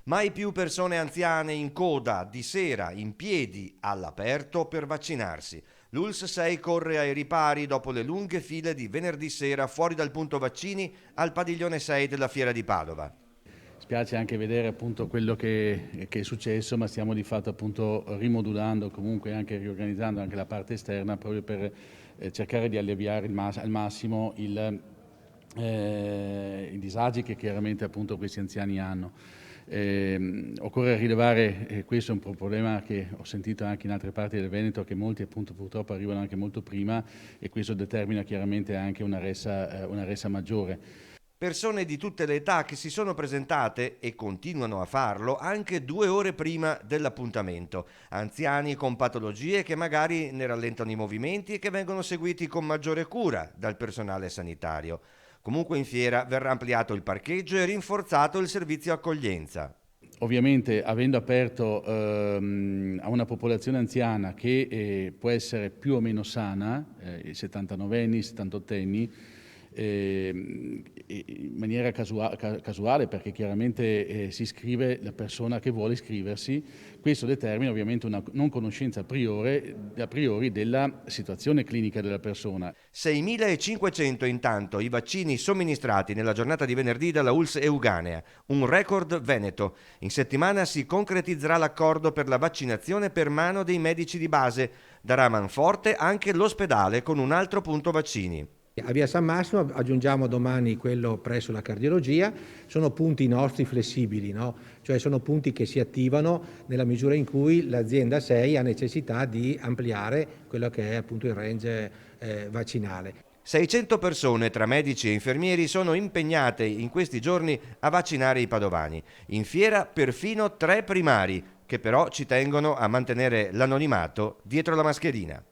Mai più persone anziane in coda, di sera, in piedi, all'aperto per vaccinarsi. L'ULSS 6 corre ai ripari dopo le lunghe file di venerdì sera fuori dal punto vaccini al padiglione 6 della Fiera di Padova. Spiace anche vedere appunto quello che è successo, ma stiamo di fatto appunto rimodulando, comunque anche riorganizzando anche la parte esterna proprio per cercare di alleviare al massimo i disagi che chiaramente appunto questi anziani hanno. Occorre rilevare, questo è un problema che ho sentito anche in altre parti del Veneto, che molti appunto purtroppo arrivano anche molto prima e questo determina chiaramente anche una ressa maggiore. Persone di tutte le età che si sono presentate e continuano a farlo anche 2 ore prima dell'appuntamento. Anziani con patologie che magari ne rallentano i movimenti e che vengono seguiti con maggiore cura dal personale sanitario. Comunque in fiera verrà ampliato il parcheggio e rinforzato il servizio accoglienza. Ovviamente avendo aperto a una popolazione anziana che può essere più o meno sana, i 79enni, i 78enni, in maniera casuale perché chiaramente si iscrive la persona che vuole iscriversi, questo determina ovviamente una non conoscenza a priori della situazione clinica della persona. 6.500 intanto i vaccini somministrati nella giornata di venerdì dalla ULSS Euganea, un record veneto. In settimana si concretizzerà l'accordo per la vaccinazione per mano dei medici di base. Darà manforte anche l'ospedale con un altro punto vaccini. A Via San Massimo aggiungiamo domani quello presso la cardiologia, sono punti nostri flessibili, no? Cioè sono punti che si attivano nella misura in cui l'azienda 6 ha necessità di ampliare quello che è appunto il range vaccinale. 600 persone tra medici e infermieri sono impegnate in questi giorni a vaccinare i padovani. In fiera perfino 3 primari, che però ci tengono a mantenere l'anonimato dietro la mascherina.